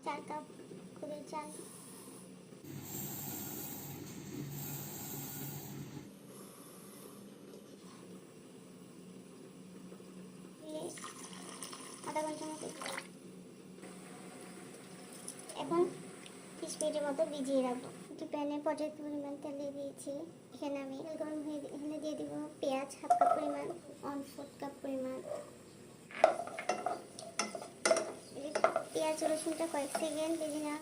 4 cup খুদের চাল, আধা ঘন্টার মতো। এখন 30 মিনিটের মতো ভিজিয়ে রাখবো। একটি প্যানে পর্যাপ্ত পরিমাণ তেল দিয়ে দিয়েছি। এখানে আমি তেল গরম হয়ে এখানে দিয়ে দিব পেঁয়াজ 1/2 কাপ পরিমাণ, 1/4 কাপ পরিমাণ। পেঁয়াজ রসুনটা কয়েক সেকেন্ড ভেজে না,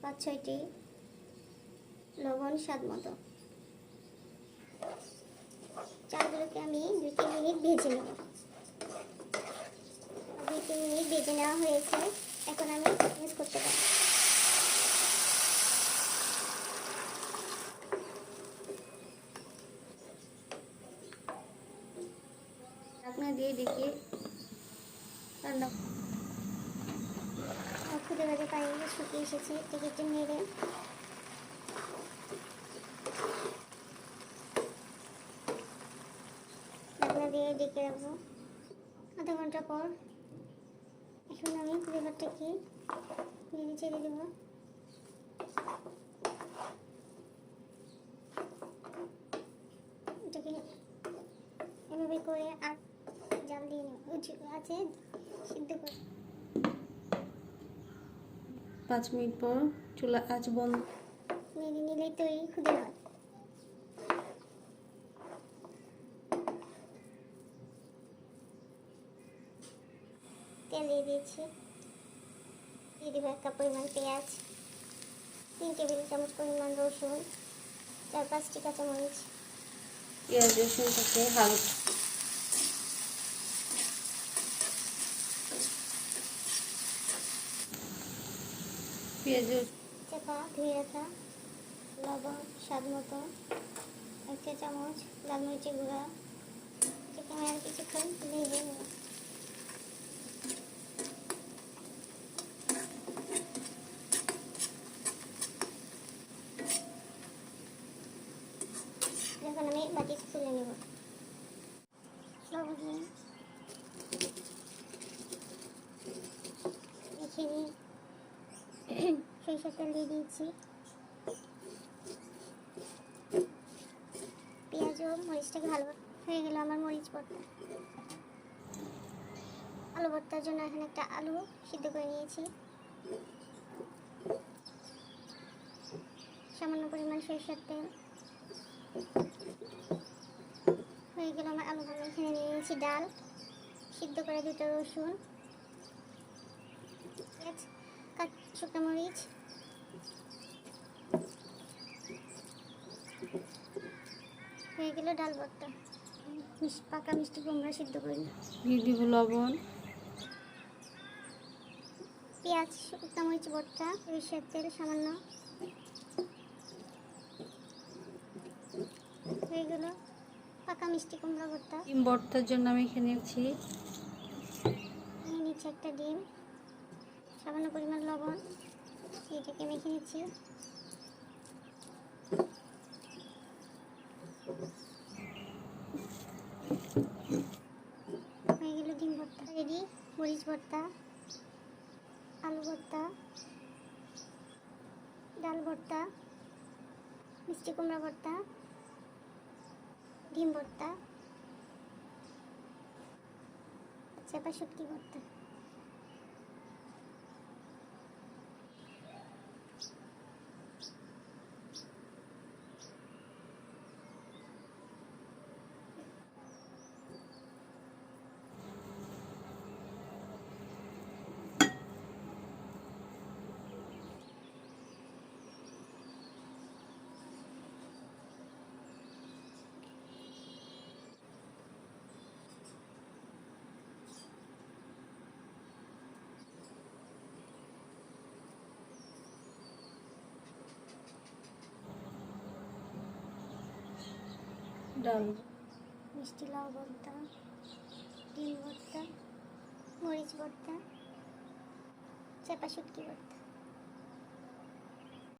5-6টি লবণ স্বাদ মতো। চালগুলোকে আমি 2-3 মিনিট ভেজে নেব। 2-3 মিনিট ভেজে নেওয়া হয়েছে। এখন আমি মিক্স করতে পারি। ঢাকনা দিয়ে দেখি রান্না। খুদে ভাজা পানি শুকিয়ে এসেছে, এটাকে একটু নেড়ে ঢাকনা দিয়ে ডেকে রাখবো। আধা ঘন্টা পর এখন আমি খুদে ভাতটাকে নেড়ে চেড়ে দেবো। এটাকে এভাবে করে আর জাল দিয়ে নেব, উঁচু আছে সিদ্ধ করে। 5 মিনিট পর চুলা আঁচ বন্ধ। নেড়ে নিলেই তৈরি খুদে ভাত। তেল দিয়ে দিয়েছি, দিয়ে দেবো 1 কাপ পরিমাণ পেঁয়াজ, 3 টেবিল চামচ পরিমাণ রসুন, 4-5টি কাঁচামরিচ। পেঁয়াজ রসুনটাকে হালকা পেঁয়াজ চাপা ধুয়ে রাখা লবণ স্বাদ মতো, 1 চা চামচ লাল মরিচের গুঁড়া। এটাকে আমি আর কিছুক্ষণ ভেজে নেব। এখন আমি বাটি তুলে নেব। লবণ দিয়ে এখানে সরিষার তেল দিয়ে দিয়েছি। পেঁয়াজ ও মরিচটাকে ভালো হয়ে গেল আমার মরিচ ভর্তা। আলু ভর্তার জন্য এখানে একটা আলু সিদ্ধ করে নিয়েছি। সামান্য পরিমাণ সরিষার তেল হয়ে গেল আমার আলু ভর্তা। এখানে নিয়ে নিয়েছি ডাল, সিদ্ধ করে 2টা রসুন, শুকনো মরিচ, হয়ে গেল ডাল ভর্তা। পাকা মিষ্টি কুমড়া সিদ্ধ করে দিয়ে দিব লবণ, পেঁয়াজ, শুকনো মরিচ ভর্তা, সরিষার তেল সামান্য, হয়ে গেল পাকা মিষ্টি কুমড়া ভর্তা। ডিম ভর্তার জন্য আমি এখানে নিয়েছি একটা ডিম, সামান্য পরিমাণ লবণ, এটাকে মেখে নিচ্ছি। হয়ে গেল ডিম ভর্তা রেডি। মরিচ ভর্তা, আলু ভর্তা, ডাল ভর্তা, মিষ্টি কুমড়া ভর্তা, ডিম ভর্তা, চাপা শুটকি ভর্তা। ডাল, মিষ্টি লাউ ভর্তা, ডিম ভর্তা, মরিচ ভর্তা, চাপা শুটকি ভর্তা।